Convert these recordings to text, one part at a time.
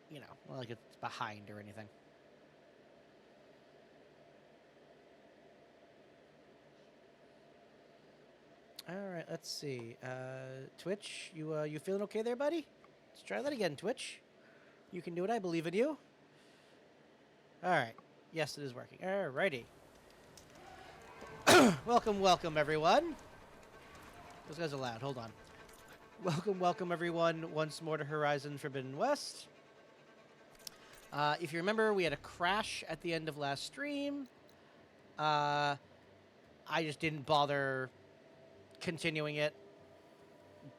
you know, like it's behind or anything. All right, let's see. Twitch, you feeling okay there, buddy? Let's try that again, Twitch. You can do it. I believe in you. All right. Yes, it is working. All righty. Welcome, everyone. Those guys are loud. Hold on. Welcome, everyone, once more to Horizon Forbidden West. If you remember, we had a crash at the end of last stream. I just didn't bother continuing it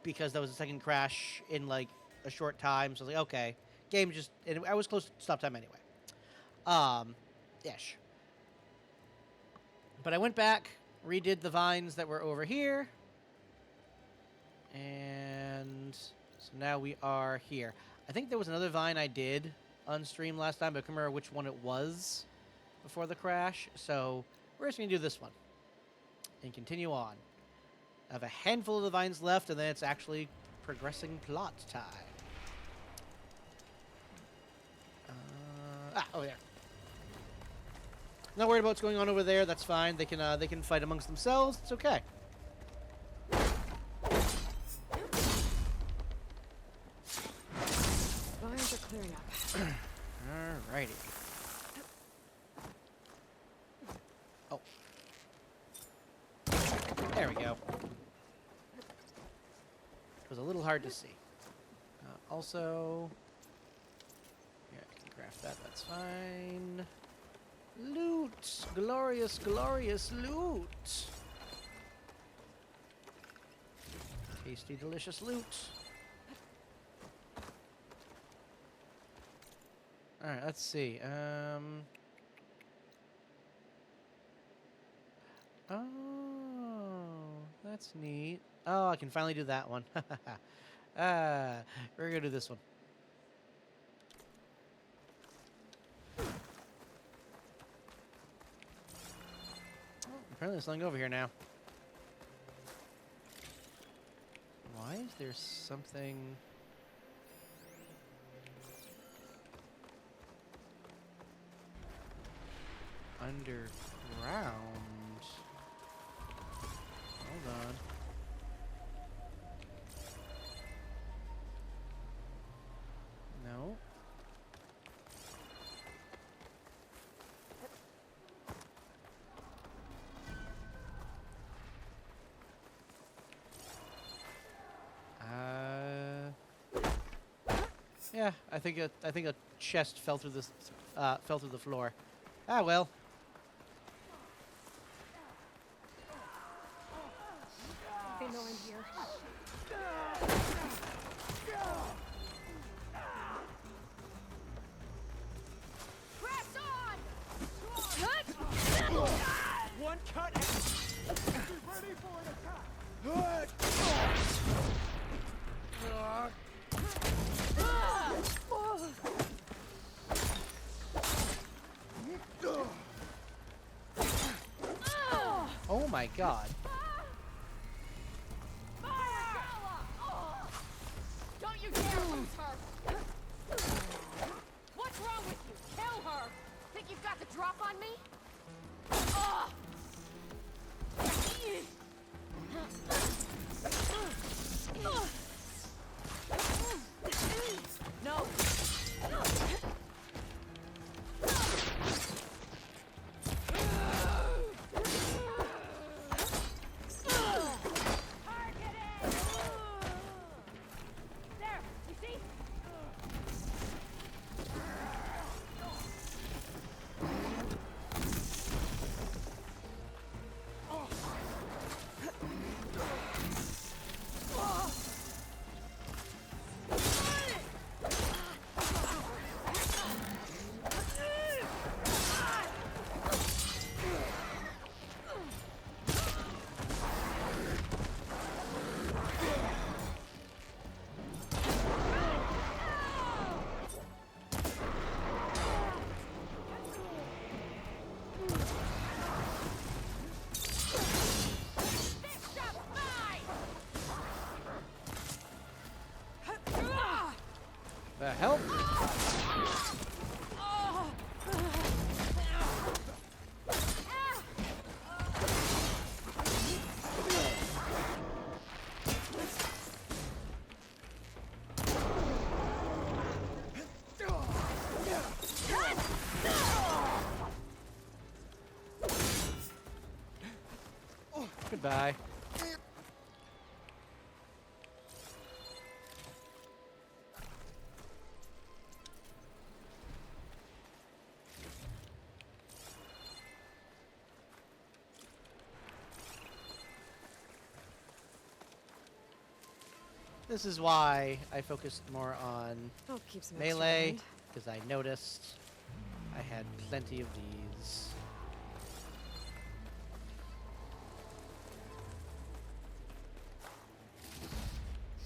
because there was a second crash in like a short time. So I was like, okay, game just. And I was close to stop time anyway. Ish. But I went back, redid the vines that were over here, and so now we are here. I think there was another vine I did on stream last time, but I can't remember which one it was before the crash. So we're just going to do this one and continue on. I have a handful of the vines left, and then it's actually progressing plot time. Oh, there. Not worried about what's going on over there. That's fine. They can fight amongst themselves. It's okay. Vines are clearing up. Alrighty. Oh. There we go. It was a little hard to see. Also, here, I can craft that. That's fine. Loot! Glorious, glorious loot! Tasty, delicious loot. Alright, let's see. Oh, that's neat. Oh, I can finally do that one. We're gonna do this one. Apparently there's something over here now. Why is there something... underground? Hold on. No. Yeah, I think a chest fell through this fell through the floor. Ah well. They know I'm here. Press on! One cut. Be ready for an attack. Oh my god. Don't you dare lose her! What's wrong with you? Kill her! Think you've got the drop on me? No! There! You see? The hell? Goodbye. This is why I focused more on Oh, keeps me melee, occupied. because I noticed I had plenty of these.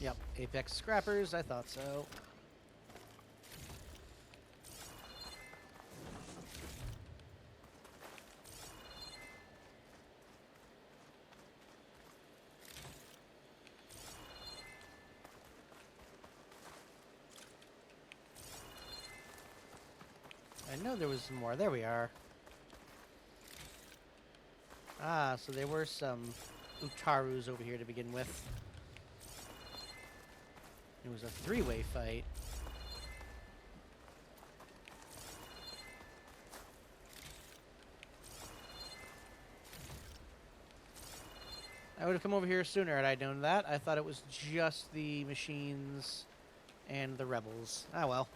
Yep, Apex Scrappers, I thought so. I know there was more. There we are. Ah, so there were some Utarus over here to begin with. It was a three-way fight. I would have come over here sooner had I known that. I thought it was just the machines and the rebels. Ah, well.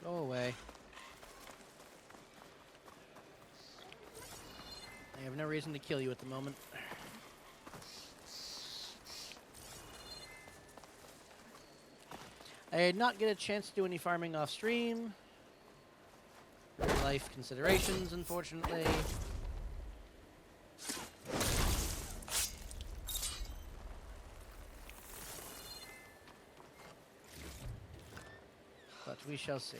Go away. I have no reason to kill you at the moment. I did not get a chance to do any farming off stream. Life considerations, unfortunately. But we shall see.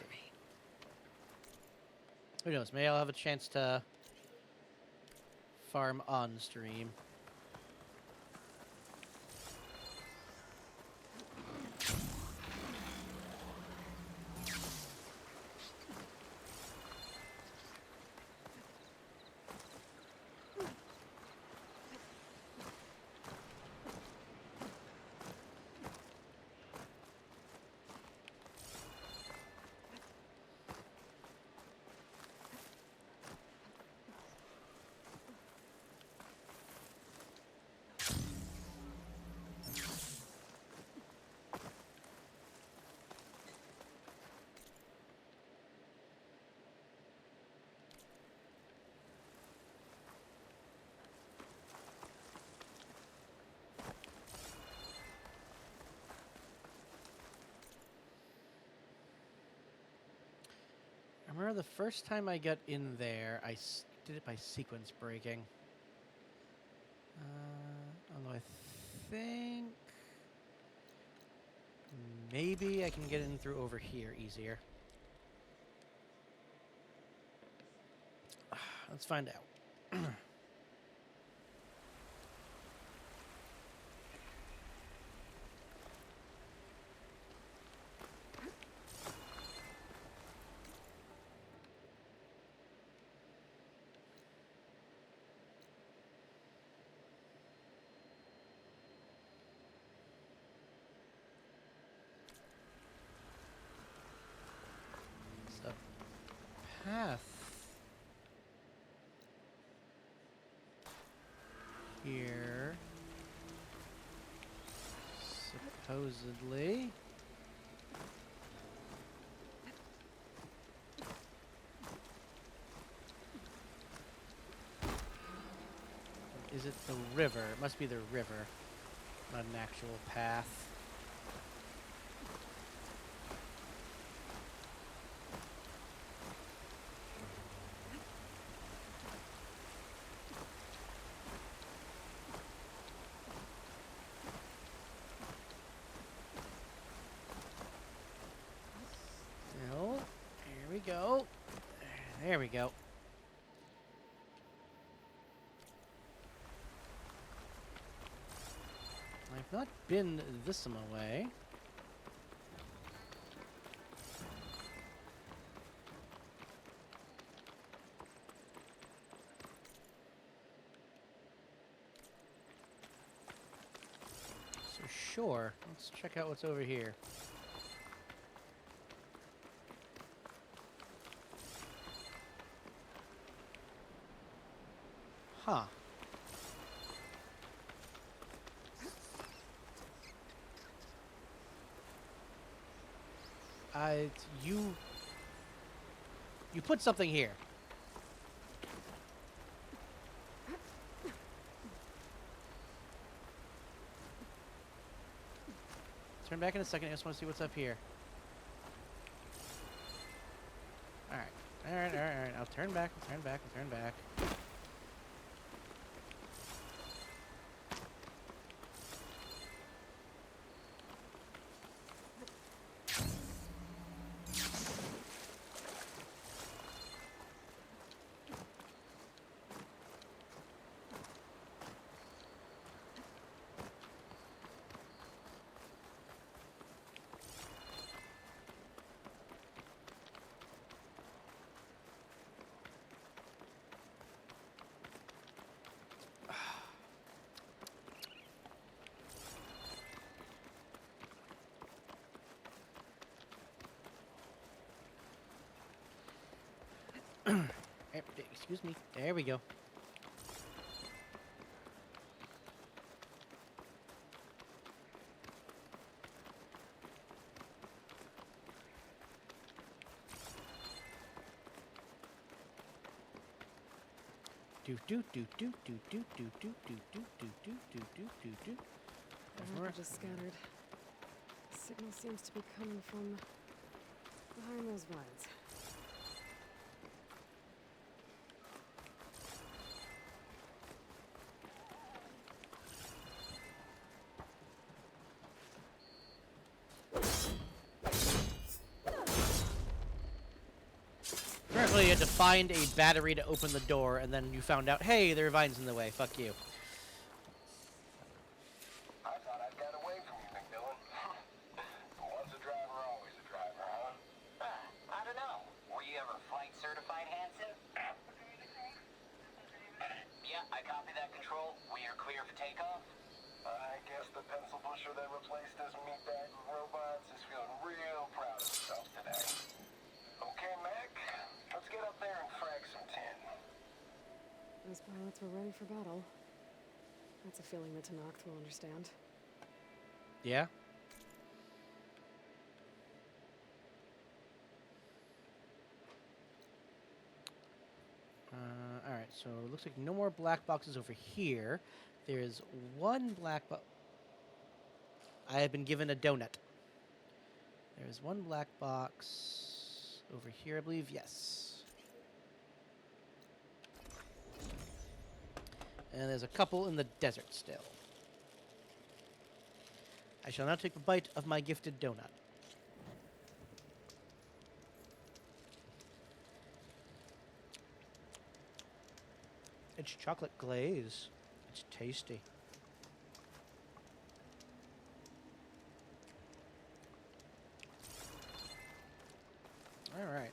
Who knows? Maybe I'll have a chance to farm on stream. I remember the first time I got in there, I did it by sequence breaking. Although I think maybe I can get in through over here easier. Let's find out. So, path here, supposedly. Is it the river? It must be the river, not an actual path. No. There we go. There we go. I've not been this way. So sure, let's check out what's over here. Huh. You put something here. Turn back in a second. I just want to see what's up here. All right. All right. All right. All right. I'll turn back. I'll turn back. I'll turn back. Excuse me. There we go. Do do do do do do do do do do do do do do do. The wreckage is scattered. The signal seems to be coming from behind those vines. Apparently you had to find a battery to open the door, and then you found out, hey, there are vines in the way. Fuck you. I thought I'd got away from you, McMillan. Once a driver, always a driver, huh? I don't know. Were you ever flight certified, Hanson? Yeah, I copy that, Control. We are clear for takeoff. I guess the pencil pusher that replaced us meatbag with robots is feeling real proud of himself today. Okay, Mac, let's get up there and frag some tin. Those pilots were ready for battle. That's a feeling that Tanakh will understand. Yeah? Alright, so it looks like no more black boxes over here. There's one black box. I have been given a donut. There's one black box over here, I believe. Yes. And there's a couple in the desert still. I shall now take a bite of my gifted donut. It's chocolate glaze. It's tasty. All right.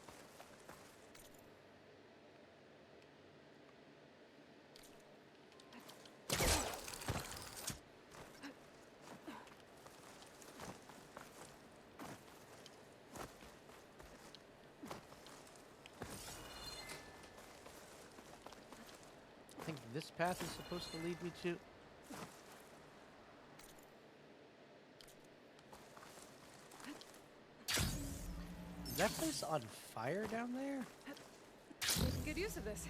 I think this path is supposed to lead me to... Is that place on fire down there? We can get use of this.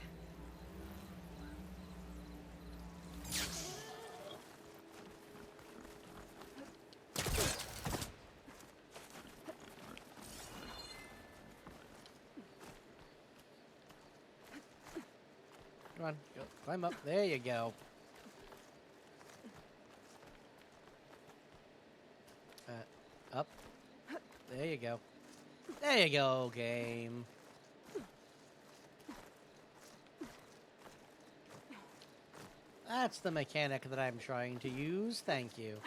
on. Go. Climb up. There you go. Up. There you go. There you go, game. That's the mechanic that I'm trying to use. Thank you.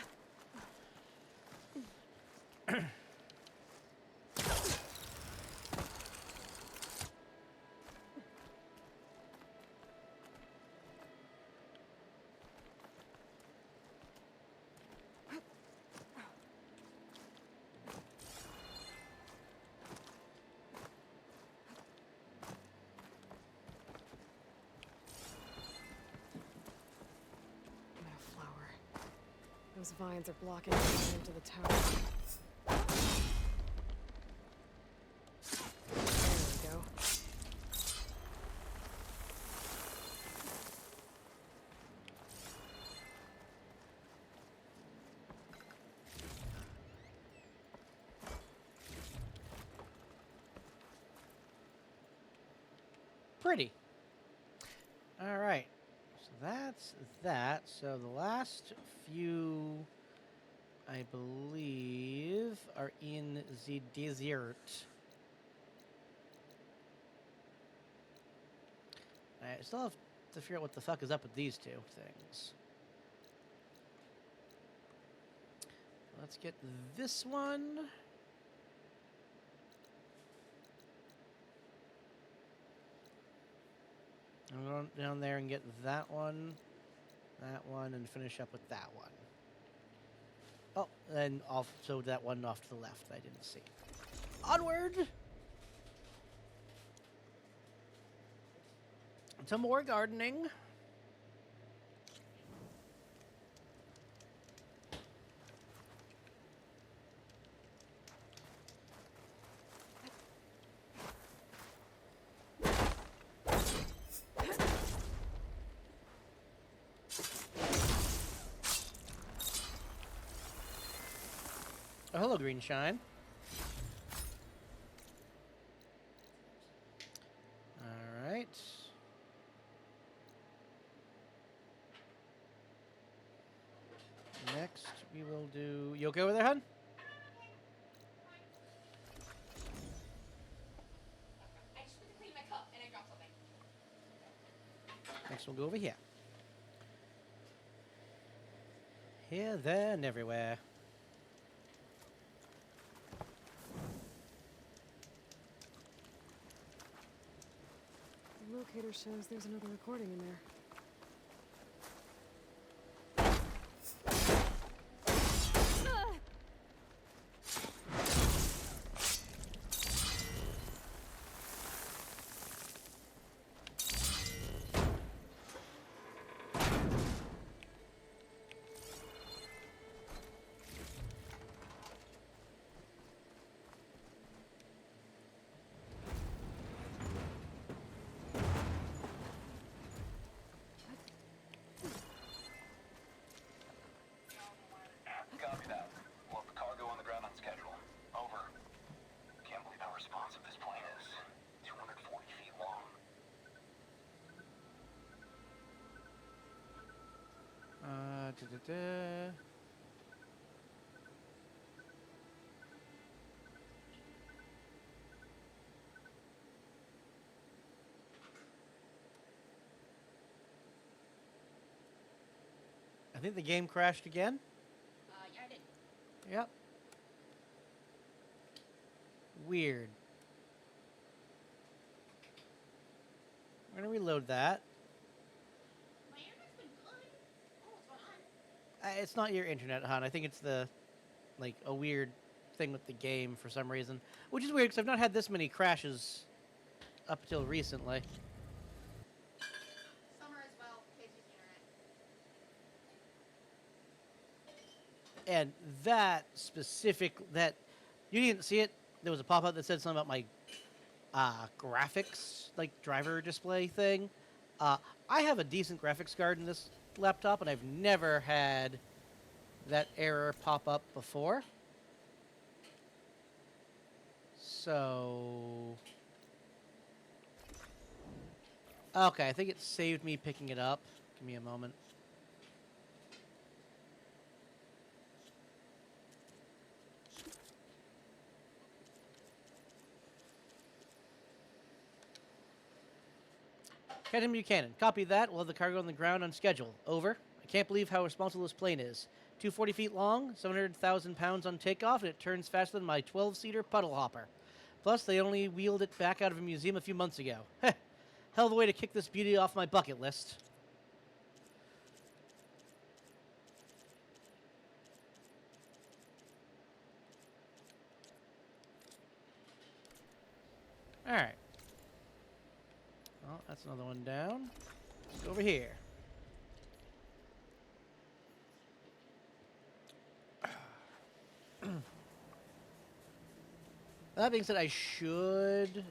Those vines are blocking the way into the tower. There we go. Pretty. All right. So that's that. So the last few, I believe, are in the desert. I still have to figure out what the fuck is up with these two things. Let's get this one. I'm going down there and get that one, and finish up with that one. Oh, and off, so that one off to the left that I didn't see. Onward! To more gardening. Oh, hello, Green Shine. All right. Next, we will do... You okay over there, hun? I just went to clean my cup and I dropped something. Next, we'll go over here. Here, there, and everywhere. The locator shows there's another recording in there. Copy that. We'll have the cargo on the ground on schedule. Over. Can't believe how responsive this plane is. 240 feet long. I think the game crashed again. Yeah, I did. Yep. Weird. We're gonna reload that. My internet's been good. Oh, what's going on? It's not your internet, hon. I think it's the, like, a weird thing with the game for some reason. Which is weird, because I've not had this many crashes up until recently. Summer as well. Kids use the internet. And that specific, that, you didn't see it, there was a pop-up that said something about my graphics, like, driver display thing. I have a decent graphics card in this laptop, and I've never had that error pop up before. So... Okay, I think it saved me picking it up. Give me a moment. Captain Buchanan, copy that. We'll have the cargo on the ground on schedule. Over. I can't believe how responsible this plane is. 240 feet long, 700,000 pounds on takeoff, and it turns faster than my 12-seater puddle hopper. Plus, they only wheeled it back out of a museum a few months ago. Heh. Hell of a way to kick this beauty off my bucket list. Alright. Well, that's another one down. Let's go over here. That being said, I should,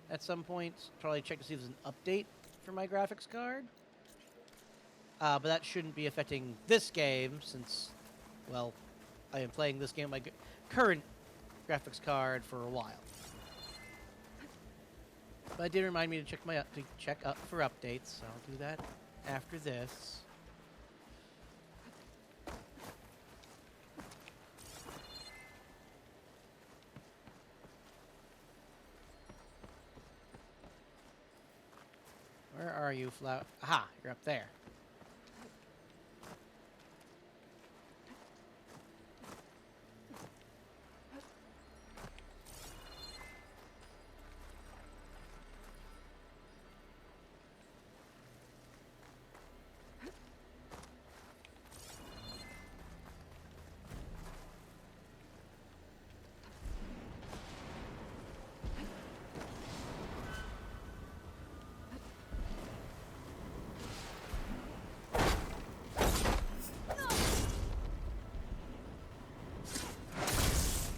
at some point, probably check to see if there's an update for my graphics card. But that shouldn't be affecting this game, since, well, I am playing this game on my current graphics card for a while. But it did remind me to check up for updates, so I'll do that after this. Where are you, Flower? Aha, you're up there.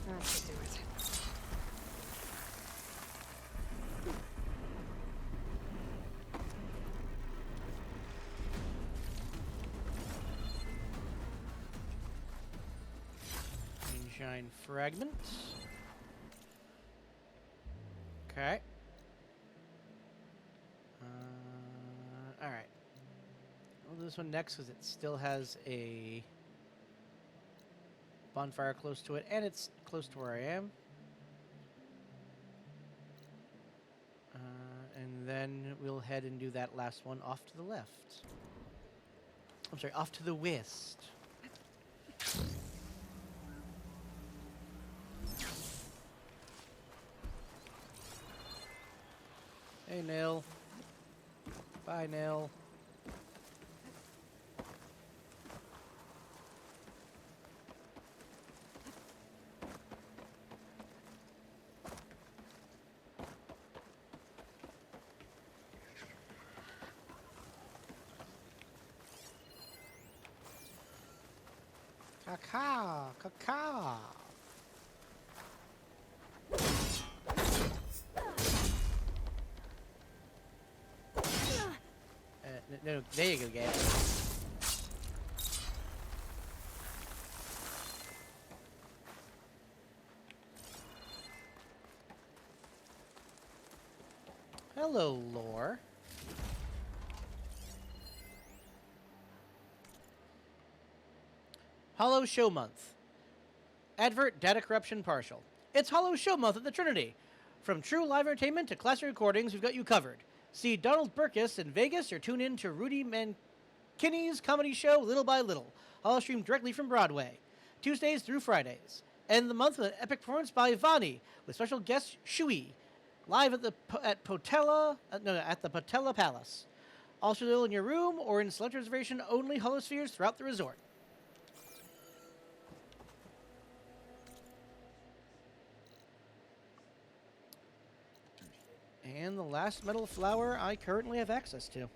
That should do it. Engine fragment. Okay. All right. We'll do this one next because it still has a bonfire close to it, and it's close to where I am. And then we'll head and do that last one off to the left. I'm sorry, off to the west. Hey, Nil. Bye, Nil. Caca, caca. No, there you go, Gabe. Hello, lore. Hollow Show Month. Advert data corruption partial. It's Hollow Show Month at the Trinity. From true live entertainment to classic recordings, we've got you covered. See Donald Burkus in Vegas or tune in to Rudy Mancini's comedy show Little by Little, all streamed directly from Broadway, Tuesdays through Fridays. End the month with an epic performance by Vani with special guest Shui, live at the Potella Palace. Also available in your room or in select reservation only holospheres throughout the resort. And the last metal flower I currently have access to.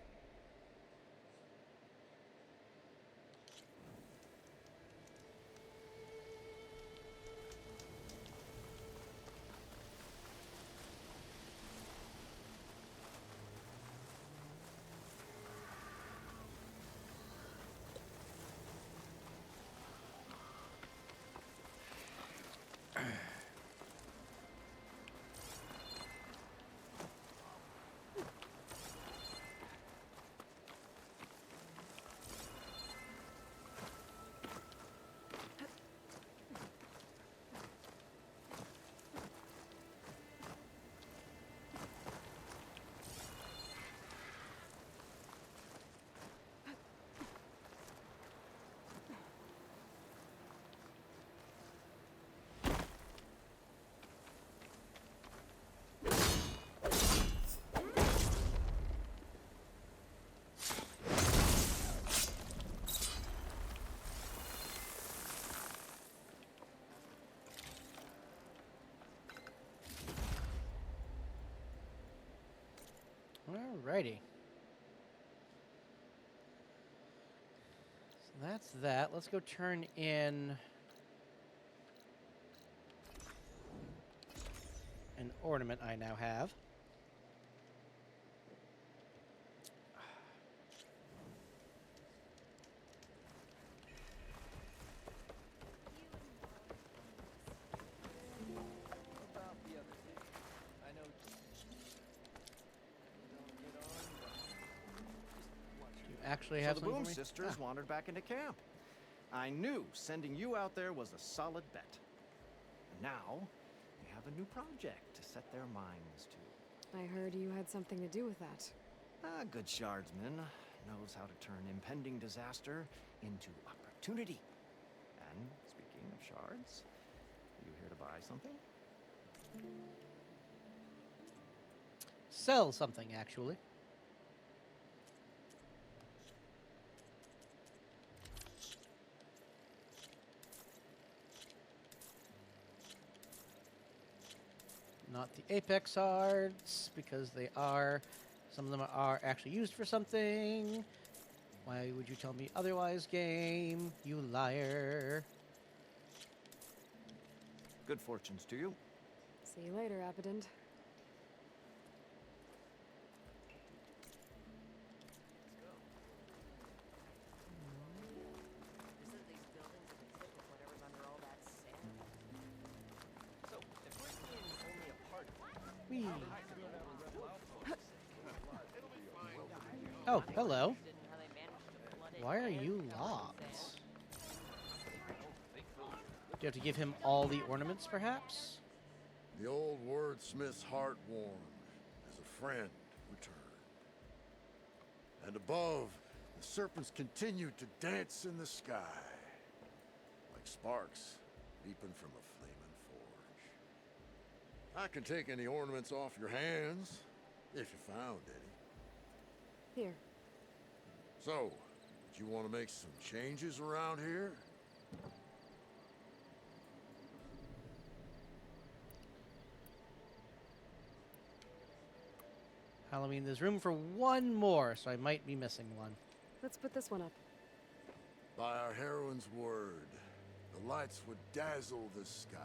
Alrighty. So that's that. Let's go turn in an ornament I now have. About the other day. I know. Don't get on, but just watch You actually So have the something Boom for me? sisters wandered back into camp. I knew sending you out there was a solid bet. And now, we have a new project to set their minds to. I heard you had something to do with that. A good shardsman knows how to turn impending disaster into opportunity. And speaking of shards, are you here to buy something? Sell something, actually. Not the Apex cards, because they are. Some of them are actually used for something. Why would you tell me otherwise, game? You liar. Good fortunes to you. See you later, Abbott. Isn't these buildings a bit thick with whatever's under all that sand? So, if we're in only a part of Whee. it, Oh, hello. Interested in how they managed to flood it Why are and you cover it in locked? sand. Do you have to give him all the ornaments, perhaps? The old wordsmith's heart warmed as a friend returned. And above, the serpents continued to dance in the sky, like sparks leaping from a flaming forge. I can take any ornaments off your hands, if you found any. Here. So, do you want to make some changes around here? Halloween, there's room for one more, so I might be missing one. Let's put this one up. By our heroine's word, the lights would dazzle the sky.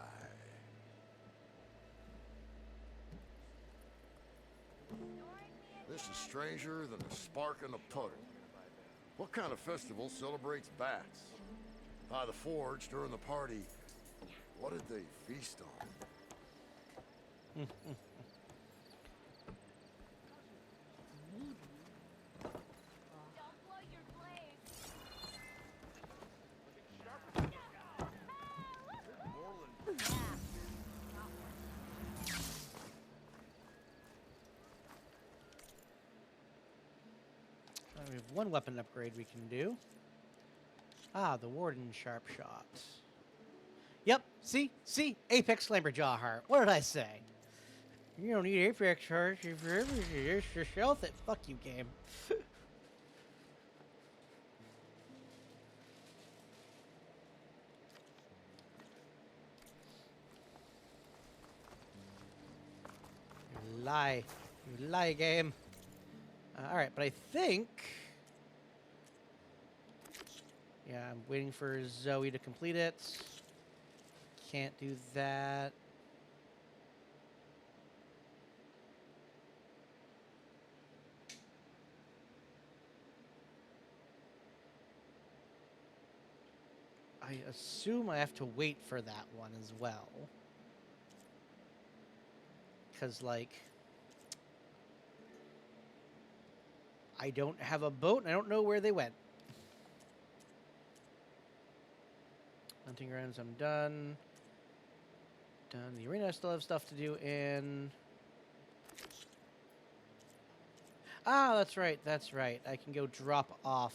This is stranger than a spark in a puddle. What kind of festival celebrates bats? By the forge during the party, what did they feast on? Don't blow your blade. We have one weapon upgrade we can do. Ah, the Warden Sharp Shot. Yep, see? Apex Slamberjaw Heart. What did I say? You don't need Apex Heart if you're just stealth it. Fuck you, game. You lie. You lie, game. Alright, but I think... Yeah, I'm waiting for Zoe to complete it. Can't do that. I assume I have to wait for that one as well. Because, like... I don't have a boat, and I don't know where they went. Hunting grounds, I'm done. Done. The arena, I still have stuff to do in... Ah, that's right, that's right. I can go drop off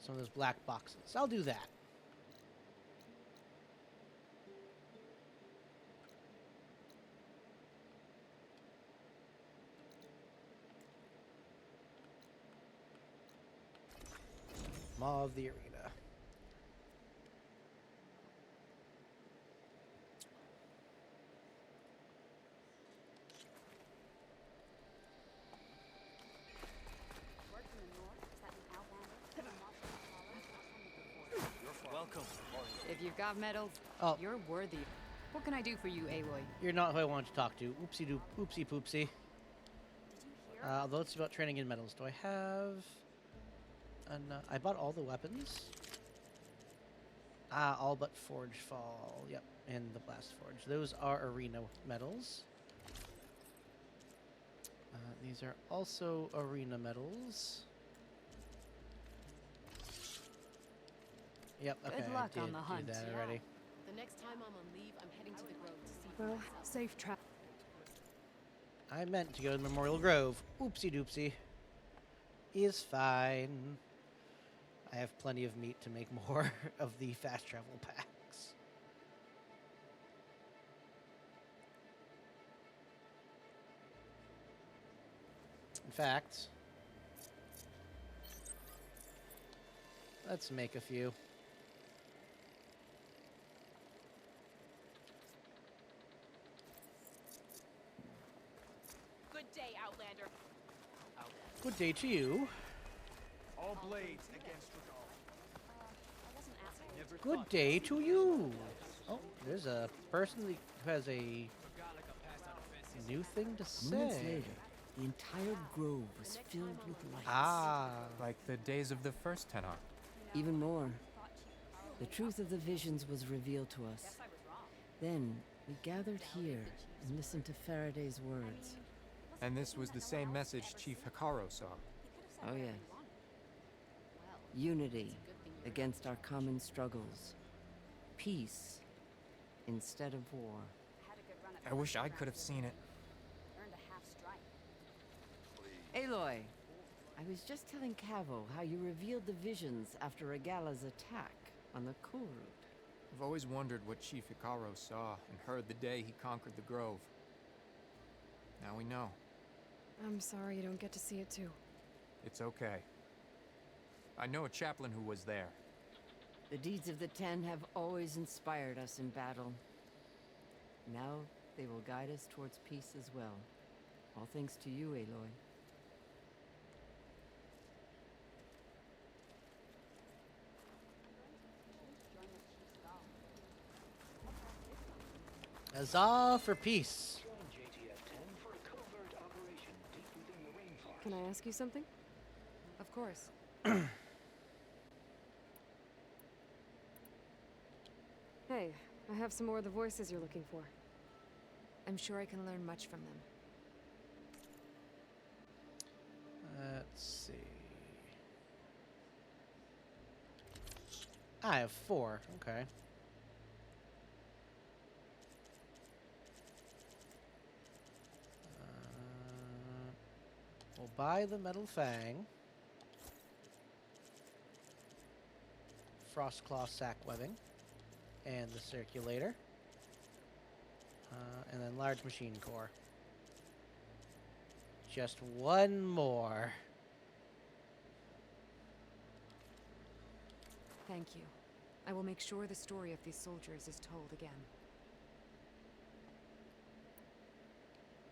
some of those black boxes. I'll do that. Maw of the arena. If you've got medals, Oh. you're worthy. What can I do for you, Aloy? You're not who I wanted to talk to. Oopsie doop, oopsie poopsie. Although it's about training in metals. Do I have... I bought all the weapons. All but Forge Fall. Yep, and the Blast Forge. Those are arena medals. These are also arena medals. Yep, okay, Good luck I did on the hunt. do that already. The next time I'm on leave, I'm heading to the Grove to see. Well, safe travel. I meant to go to Memorial Grove. Oopsie doopsie. Is fine. I have plenty of meat to make more of the fast travel packs. In fact, let's make a few. Good day, Outlander. Good day to you. All blades against Good day to you. Oh, there's a person who has a new thing to Moments say. later, the entire grove was filled with lights. Ah, Like the days of the first Tenor. Even more, the truth of the visions was revealed to us. Then we gathered here and listened to Faraday's words. And this was the same message Chief Hikaru saw. Oh yes. Unity against our common struggles. Peace instead of war. I wish I could have seen it. Aloy, I was just telling Cavo how you revealed the visions after Regala's attack on the Cool Route. I've always wondered what Chief Hikaru saw and heard the day he conquered the Grove. Now we know. I'm sorry you don't get to see it too. It's okay. I know a chaplain who was there. The deeds of the Ten have always inspired us in battle. Now they will guide us towards peace as well. All thanks to you, Aloy. huzzah for peace. Can I ask you something? Of course. Hey, I have some more of the voices you're looking for. I'm sure I can learn much from them. Let's see. I have 4. Okay. We'll buy the Metal Fang. Frostclaw sack webbing. And the circulator. And then large machine core. Just one more. Thank you. I will make sure the story of these soldiers is told again.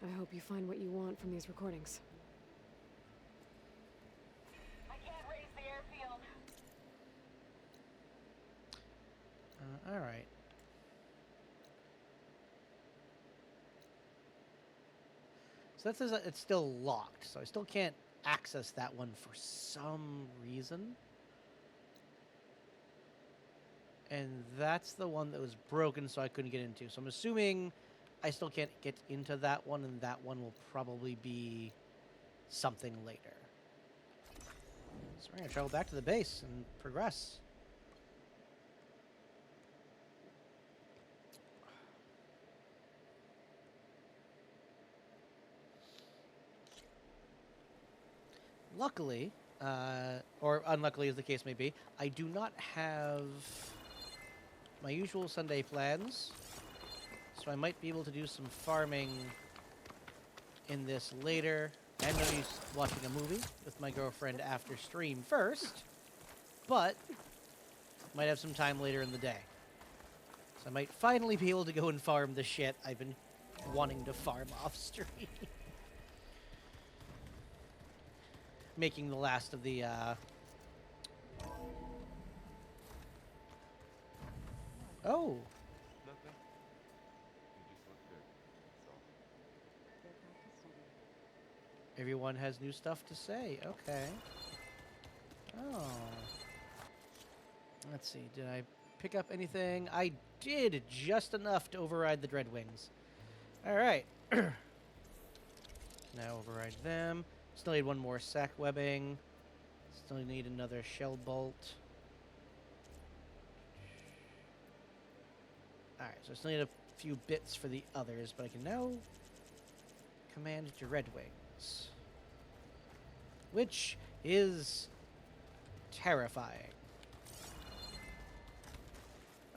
I hope you find what you want from these recordings. I can't raise the airfield. All right. So that says that it's still locked, so I still can't access that one for some reason. And that's the one that was broken, so I couldn't get into. So I'm assuming I still can't get into that one, and that one will probably be something later. So we're going to travel back to the base and progress. Luckily, or unluckily as the case may be, I do not have my usual Sunday plans, so I might be able to do some farming in this later. I'm going to be watching a movie with my girlfriend after stream first, but might have some time later in the day. So I might finally be able to go and farm the shit I've been wanting to farm off stream. Making the last of the Oh, Nothing. You just look good. That's all. Good practice study. everyone has new stuff to say. Okay. Oh. Let's see. Did I pick up anything? I did just enough to override the Dreadwings. All right. Now override them. Still need one more sack webbing. Still need another shell bolt. Alright, so I still need a few bits for the others, but I can now command Dreadwings. Which is terrifying.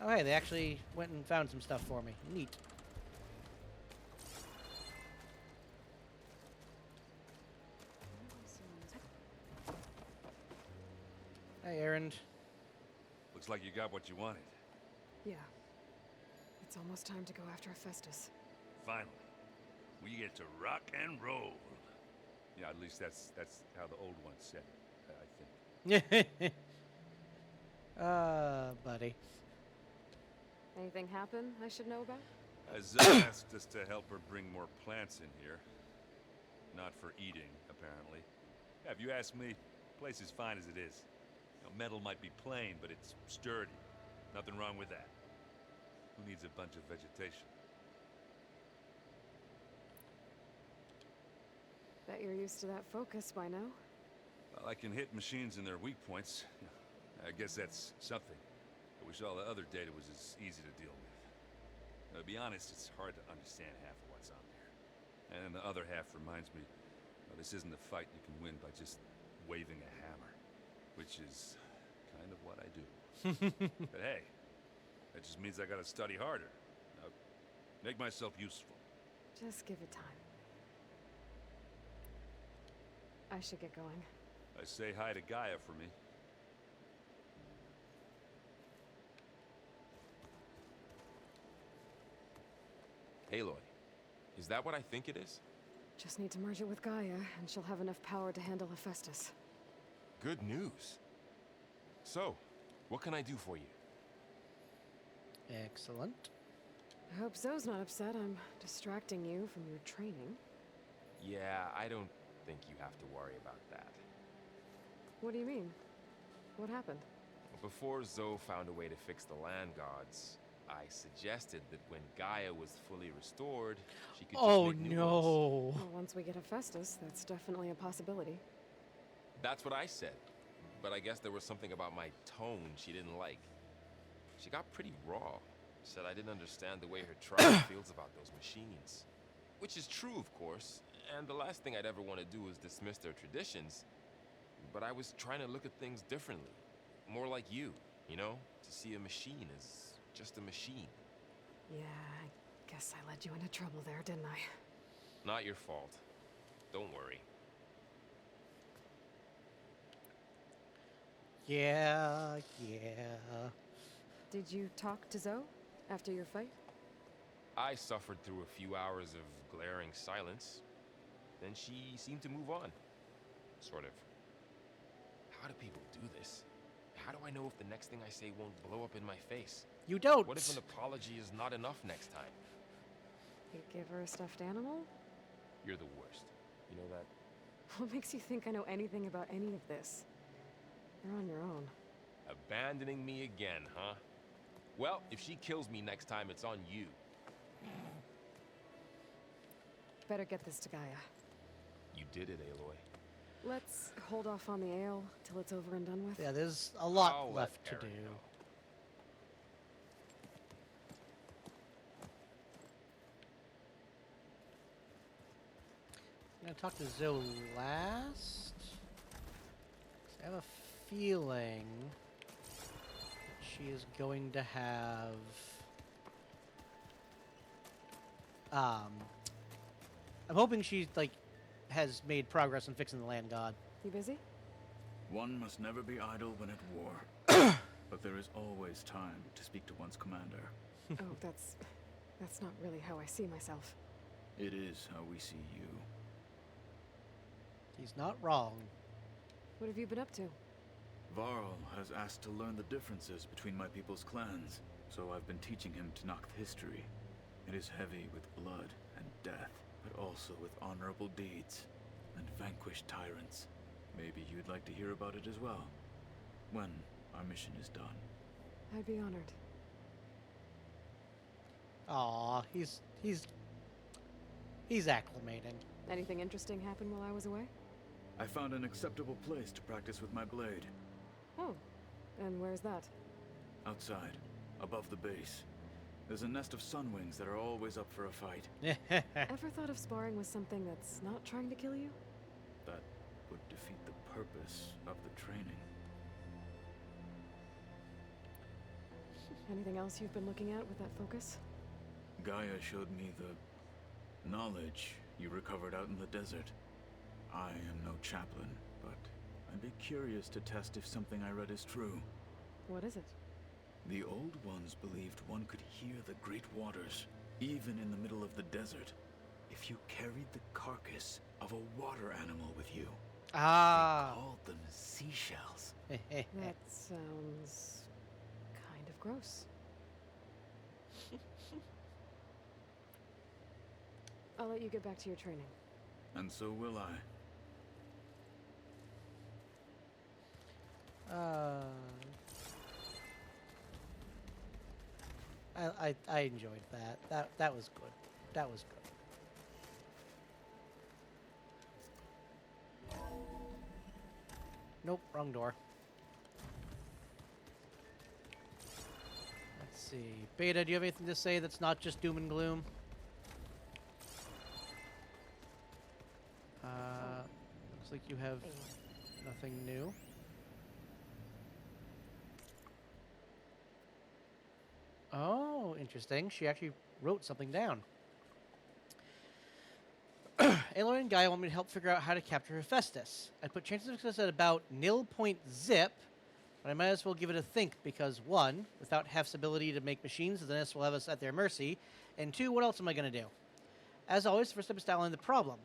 Oh hey, they actually went and found some stuff for me. Neat. Hey, Errand. Looks like you got what you wanted. Yeah. It's almost time to go after Hephaestus. Finally. We get to rock and roll. Yeah, at least that's how the old one said it, I think. Buddy. Anything happen I should know about? Azelle asked us to help her bring more plants in here. Not for eating, apparently. Yeah, if you ask me, the place is fine as it is. You know, metal might be plain, but it's sturdy. Nothing wrong with that. Who needs a bunch of vegetation? Bet you're used to that focus by now. Well, I can hit machines in their weak points. I guess that's something. I wish all the other data was as easy to deal with. Now, to be honest, it's hard to understand half of what's on there. And the other half reminds me, well, this isn't a fight you can win by just waving a hammer. Which is kind of what I do. But hey, that just means I gotta study harder. Now, make myself useful. Just give it time. I should get going. I say hi to Gaia for me. Aloy, is that what I think it is? Just need to merge it with Gaia, and she'll have enough power to handle Hephaestus. Good news. So, what can I do for you? Excellent. I hope Zoe's not upset I'm distracting you from your training. Yeah, I don't think you have to worry about that. What do you mean? What happened? Before Zoe found a way to fix the land gods, I suggested that when Gaia was fully restored, she could Oh just make new no. ones. Well, once we get Hephaestus, that's definitely a possibility. That's what I said. But I guess there was something about my tone she didn't like. She got pretty raw. Said I didn't understand the way her tribe feels about those machines. Which is true, of course. And the last thing I'd ever want to do is dismiss their traditions. But I was trying to look at things differently. More like you know? To see a machine as just a machine. Yeah, I guess I led you into trouble there, didn't I? Not your fault. Don't worry. Yeah. Did you talk to Zoe after your fight? I suffered through a few hours of glaring silence. Then she seemed to move on. Sort of. How do people do this? How do I know if the next thing I say won't blow up in my face? You don't. What if an apology is not enough next time? You give her a stuffed animal? You're the worst. You know that? What makes you think I know anything about any of this? You're on your own. Abandoning me again, huh? Well, if she kills me next time, it's on you. Better get this to Gaia. You did it, Aloy. Let's hold off on the ale till it's over and done with. Yeah, there's a lot I'll let left to Eric do. know. I'm gonna talk to Zoe last. 'Cause I have a feeling that she is going to have I'm hoping she has made progress in fixing the land god. You busy? One must never be idle when at war. But there is always time to speak to one's commander. Oh, that's not really how I see myself. It is how we see you. He's not wrong. What have you been up to? Varl has asked to learn the differences between my people's clans, so I've been teaching him Tenakth history. It is heavy with blood and death, but also with honorable deeds and vanquished tyrants. Maybe you'd like to hear about it as well, when our mission is done. I'd be honored. Aw, he's acclimating. Anything interesting happen while I was away? I found an acceptable place to practice with my blade. Oh, and where's that? Outside, above the base. There's a nest of sunwings that are always up for a fight. Ever thought of sparring with something that's not trying to kill you? That would defeat the purpose of the training. Anything else you've been looking at with that focus? Gaia showed me the knowledge you recovered out in the desert. I am no chaplain, but I'd be curious to test if something I read is true. What is it? The old ones believed one could hear the great waters, even in the middle of the desert, if you carried the carcass of a water animal with you. Ah. They called them seashells. That sounds kind of gross. I'll let you get back to your training. And so will I. I enjoyed that. That was good. That was good. Nope, wrong door. Let's see. Beta, do you have anything to say that's not just doom and gloom? Looks like you have nothing new. Oh, interesting. She actually wrote something down. Aloy and Gaia want me to help figure out how to capture Hephaestus. I put chances of success at about 0.0, but I might as well give it a think because, one, without Hef's ability to make machines, the NS will have us at their mercy, and two, what else am I going to do? As always, the first step is to outline the problem.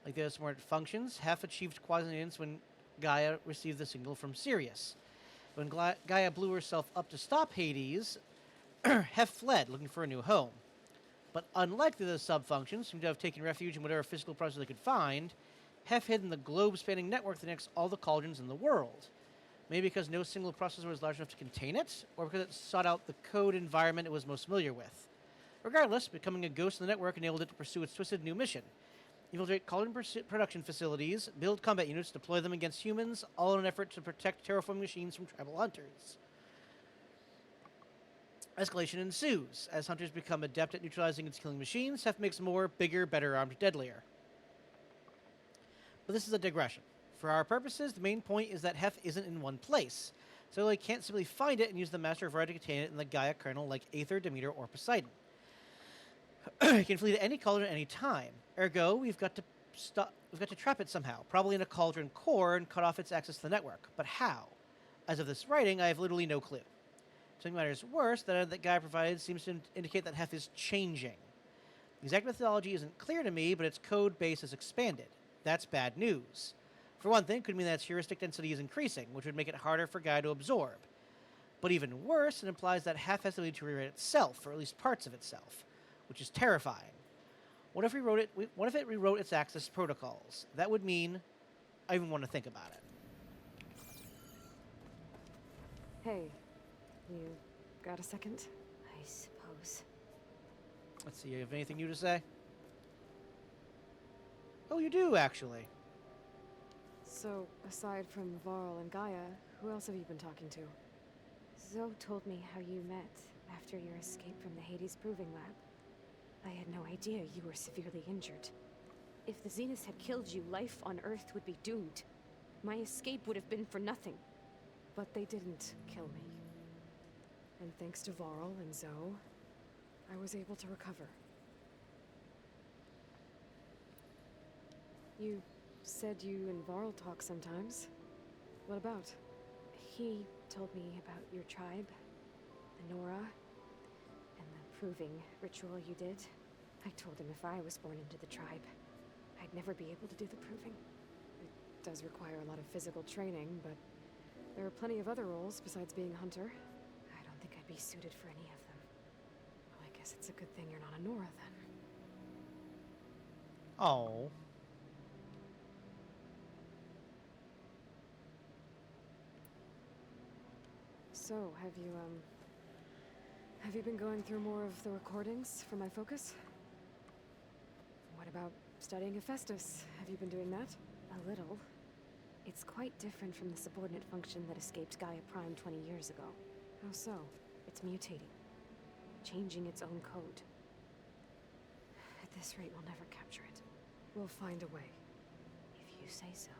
Like the other smart functions, Hef achieved quasi-nance when Gaia received the signal from Sirius. When Gaia blew herself up to stop Hades, Hef fled, looking for a new home. But unlike the other sub-functions, seem to have taken refuge in whatever physical process they could find, Hef hid in the globe-spanning network that connects all the cauldrons in the world. Maybe because no single processor was large enough to contain it, or because it sought out the code environment it was most familiar with. Regardless, becoming a ghost in the network enabled it to pursue its twisted new mission. Infiltrate cauldron production facilities, build combat units, deploy them against humans, all in an effort to protect terraforming machines from tribal hunters. Escalation ensues. As hunters become adept at neutralizing and killing machines, Hef makes more, bigger, better armed, deadlier. But this is a digression. For our purposes, the main point is that Hef isn't in one place, so they can't simply find it and use the Master of Fire to contain it in the Gaia kernel like Aether, Demeter, or Poseidon. It can flee to any cauldron at any time. Ergo, we've got to trap it somehow, probably in a cauldron core, and cut off its access to the network. But how? As of this writing, I have literally no clue. To make matters worse, the data that Gaia provided seems to indicate that Hef is changing. The exact methodology isn't clear to me, but its code base has expanded. That's bad news. For one thing, it could mean that its heuristic density is increasing, which would make it harder for Gaia to absorb. But even worse, it implies that Hef has the ability to rewrite itself, or at least parts of itself, which is terrifying. What if it rewrote its access protocols? That would mean I even want to think about it. Hey, you got a second? I suppose. Let's see, you have anything new to say? Oh, you do, actually. So, aside from Varl and Gaia, who else have you been talking to? Zoe told me how you met after your escape from the Hades Proving Lab. I had no idea you were severely injured. If the Zeniths had killed you, life on Earth would be doomed. My escape would have been for nothing. But they didn't kill me. And thanks to Varl and Zoe, I was able to recover. You said you and Varl talk sometimes. What about? He told me about your tribe, the Nora, and the proving ritual you did. I told him if I was born into the tribe, I'd never be able to do the proving. It does require a lot of physical training, but There are plenty of other roles besides being a hunter. I don't think I'd be suited for any of them. Well, I guess it's a good thing you're not a Nora then. Oh. So, have you been going through more of the recordings for my focus? What about studying Hephaestus? Have you been doing that? A little. It's quite different from the subordinate function that escaped Gaia Prime 20 years ago. How so? It's mutating, changing its own code. At this rate, we'll never capture it. We'll find a way. If you say so.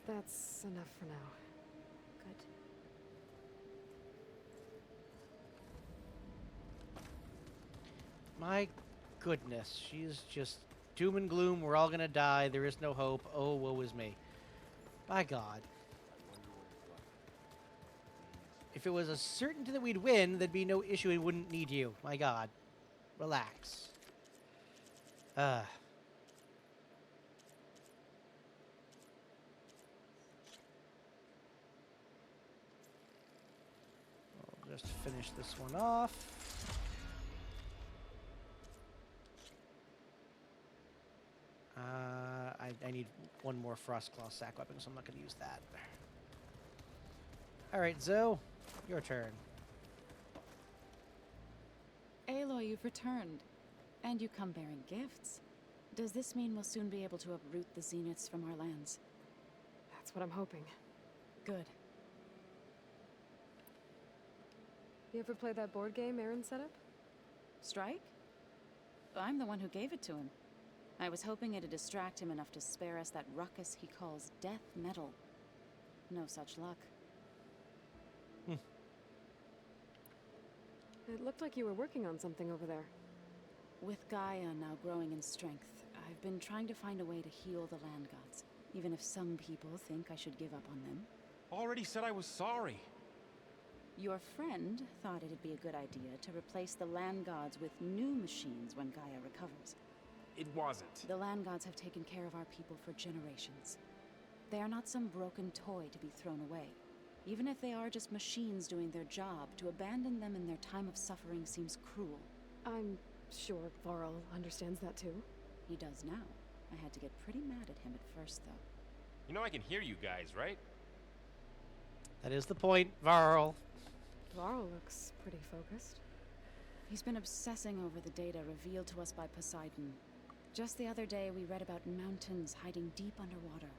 That's enough for now. Good. My goodness, she's just doom and gloom. We're all gonna die. There is no hope. Oh, woe is me. By God. If it was a certainty that we'd win, there'd be no issue. We wouldn't need you. My God. Relax. I'll just finish this one off. I need one more Frostclaw sack weapon, so I'm not going to use that. Alright, Zoe, your turn. Aloy, you've returned. And you come bearing gifts. Does this mean we'll soon be able to uproot the Zeniths from our lands? That's what I'm hoping. Good. You ever play that board game Aaron set up? Strike? I'm the one who gave it to him. I was hoping it'd distract him enough to spare us that ruckus he calls death metal. No such luck. It looked like you were working on something over there. With Gaia now growing in strength, I've been trying to find a way to heal the land gods, even if some people think I should give up on them. Already said I was sorry. Your friend thought it'd be a good idea to replace the land gods with new machines when Gaia recovers. It wasn't. The land gods have taken care of our people for generations. They are not some broken toy to be thrown away. Even if they are just machines doing their job, to abandon them in their time of suffering seems cruel. I'm sure Varl understands that too. He does now. I had to get pretty mad at him at first, though. You know I can hear you guys, right? That is the point, Varl. Varl looks pretty focused. He's been obsessing over the data revealed to us by Poseidon. Just the other day, we read about mountains hiding deep underwater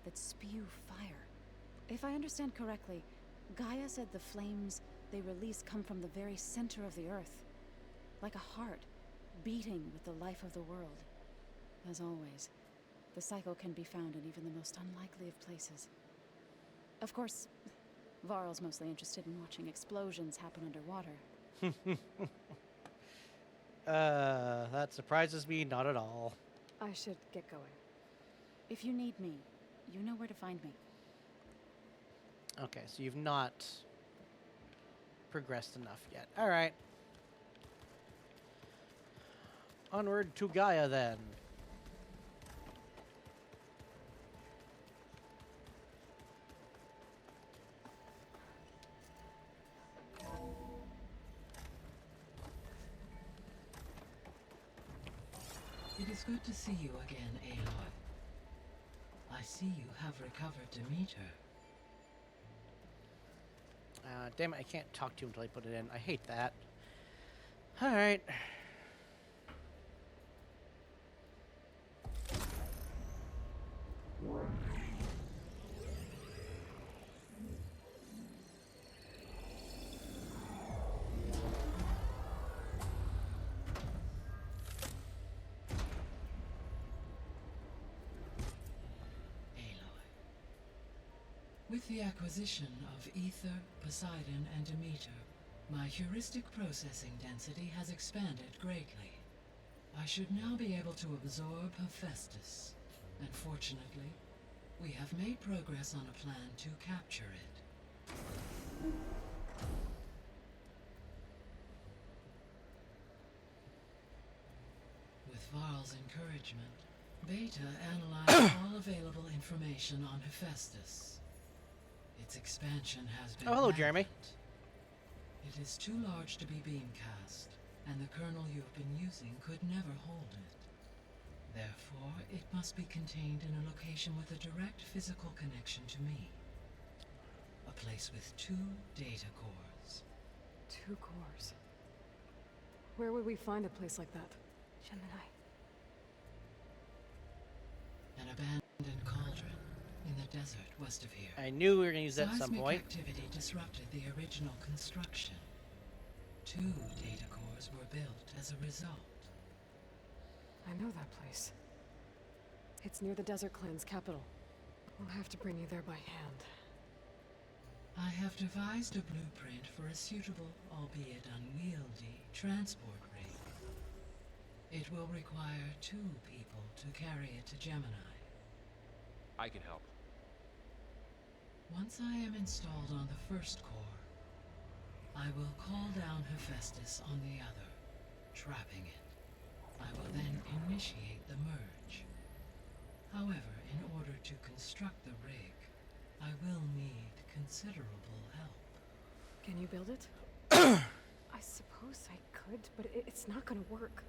that spew fire. If I understand correctly, Gaia said the flames they release come from the very center of the earth. Like a heart, beating with the life of the world. As always, the cycle can be found in even the most unlikely of places. Of course, Varl's mostly interested in watching explosions happen underwater. That surprises me not at all. I should get going. If you need me, you know where to find me. Okay, so you've not progressed enough yet. All right. Onward to Gaia, then. It is good to see you again, Aloy. I see you have recovered Demeter. Damn it, I can't talk to you until I put it in. I hate that. All right. With the acquisition of Ether, Poseidon, and Demeter, my heuristic processing density has expanded greatly. I should now be able to absorb Hephaestus, and fortunately, we have made progress on a plan to capture it. With Varl's encouragement, Beta analyzed all available information on Hephaestus. Its expansion has been Oh, hello, Jeremy. rampant. It is too large to be beamcast, and the kernel you've been using could never hold it. Therefore, it must be contained in a location with a direct physical connection to me. A place with 2 data cores. 2 cores. Where would we find a place like that? Gemini. An abandoned cauldron in the desert west of here. I knew we were going to use that at some Seismic point. activity disrupted the original construction. 2 data cores were built as a result. I know that place. It's near the Desert Clan's capital. We'll have to bring you there by hand. I have devised a blueprint for a suitable, albeit unwieldy, transport rig. It will require 2 people to carry it to Gemini. I can help. Once I am installed on the first core, I will call down Hephaestus on the other, trapping it. I will then initiate the merge. However, in order to construct the rig, I will need considerable help. Can you build it? I suppose I could, but it's not gonna work.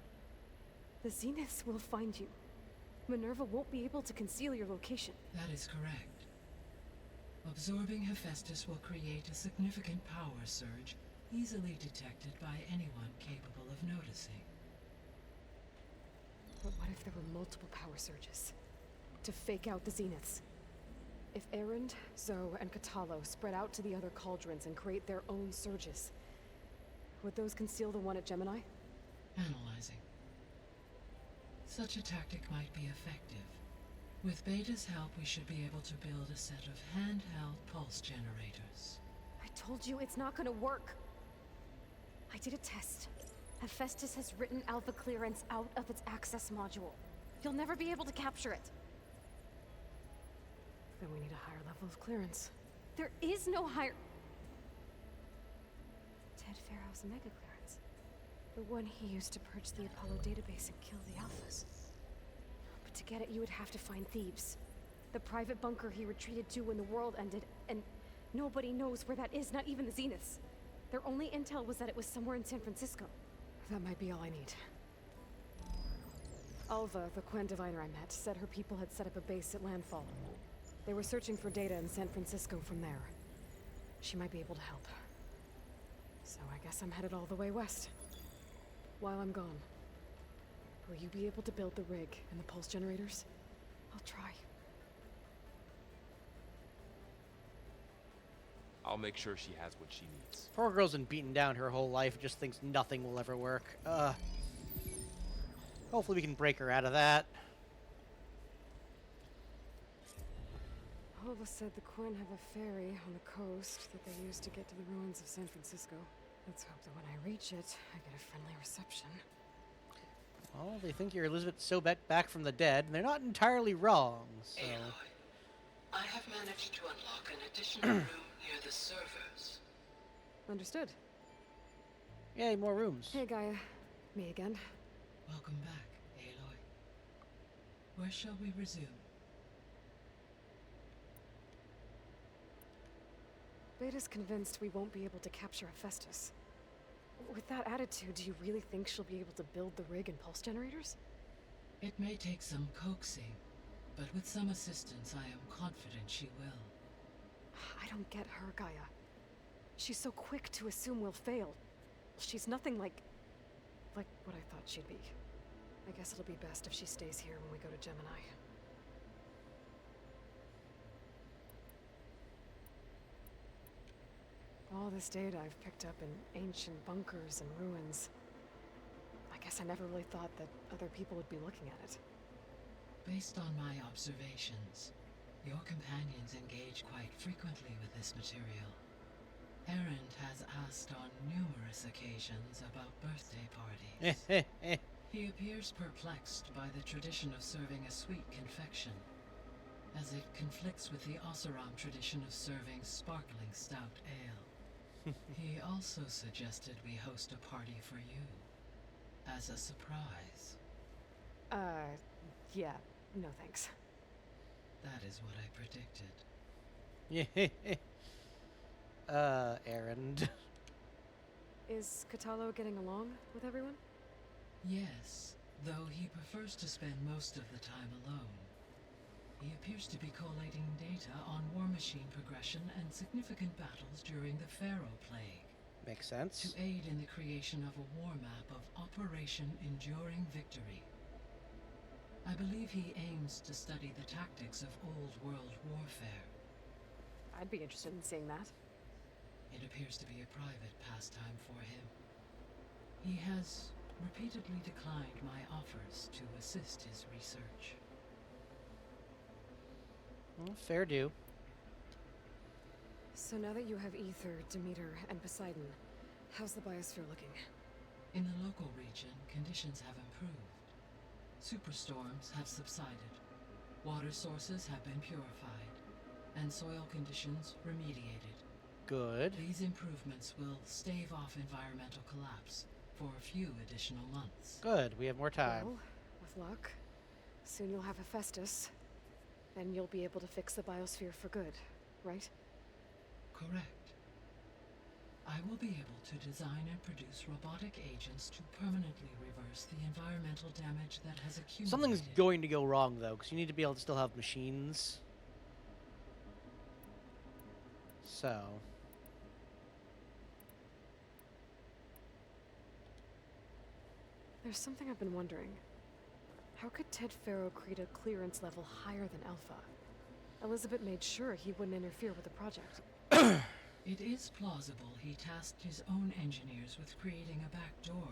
The Zeniths will find you. Minerva won't be able to conceal your location. That is correct. Absorbing Hephaestus will create a significant power surge, easily detected by anyone capable of noticing. But what if there were multiple power surges? To fake out the Zeniths? If Erend, Zoe, and Katalo spread out to the other cauldrons and create their own surges, would those conceal the one at Gemini? Analyzing. Such a tactic might be effective. With Beta's help, we should be able to build a set of handheld pulse generators. I told you it's not gonna work. I did a test. Hephaestus has written Alpha clearance out of its access module. You'll never be able to capture it. Then we need a higher level of clearance. There is no higher... Ted Farrow's mega clearance. The one he used to purge the Apollo database and kill the Alphas. But to get it, you would have to find Thebes. The private bunker he retreated to when the world ended, and nobody knows where that is, not even the Zeniths. Their only intel was that it was somewhere in San Francisco. That might be all I need. Alva, the Quen diviner I met, said her people had set up a base at landfall. They were searching for data in San Francisco from there. She might be able to help. So I guess I'm headed all the way west. While I'm gone, will you be able to build the rig and the pulse generators? I'll try. I'll make sure she has what she needs. Poor girl's been beaten down her whole life, just thinks nothing will ever work. Hopefully we can break her out of that. Alva said the Quen have a ferry on the coast that they use to get to the ruins of San Francisco. Let's hope that when I reach it, I get a friendly reception. Well, they think you're Elizabeth Sobek back from the dead, and they're not entirely wrong, so... Aloy, I have managed to unlock an additional room near the servers. Understood. Yay, more rooms. Hey, Gaia. Me again. Welcome back, Aloy. Where shall we resume? Beta's convinced we won't be able to capture Hephaestus. With that attitude, do you really think she'll be able to build the rig and pulse generators? It may take some coaxing, but with some assistance, I am confident she will. I don't get her, Gaia. She's so quick to assume we'll fail. She's nothing like what I thought she'd be. I guess it'll be best if she stays here when we go to Gemini. All this data I've picked up in ancient bunkers and ruins. I guess I never really thought that other people would be looking at it. Based on my observations, your companions engage quite frequently with this material. Erend has asked on numerous occasions about birthday parties. He appears perplexed by the tradition of serving a sweet confection, as it conflicts with the Oseram tradition of serving sparkling stout ale. He also suggested we host a party for you, as a surprise. Yeah, No thanks. That is what I predicted. Yeah. Errand. Is Katalo getting along with everyone? Yes, though he prefers to spend most of the time alone. He appears to be collating data on war machine progression and significant battles during the Pharaoh Plague. Makes sense. To aid in the creation of a war map of Operation Enduring Victory. I believe he aims to study the tactics of old world warfare. I'd be interested in seeing that. It appears to be a private pastime for him. He has repeatedly declined my offers to assist his research. Well, fair due. So now that you have Ether, Demeter, and Poseidon, how's the biosphere looking? In the local region, conditions have improved. Superstorms have subsided, water sources have been purified, and soil conditions remediated. Good. These improvements will stave off environmental collapse for a few additional months. Good, we have more time. Well, with luck, soon you'll have Hephaestus. Then you'll be able to fix the biosphere for good, right? Correct. I will be able to design and produce robotic agents to permanently reverse the environmental damage that has accumulated. Something's going to go wrong, though, because you need to be able to still have machines. So... There's something I've been wondering. How could Ted Faro create a clearance level higher than Alpha? Elizabeth made sure he wouldn't interfere with the project. It is plausible he tasked his own engineers with creating a back door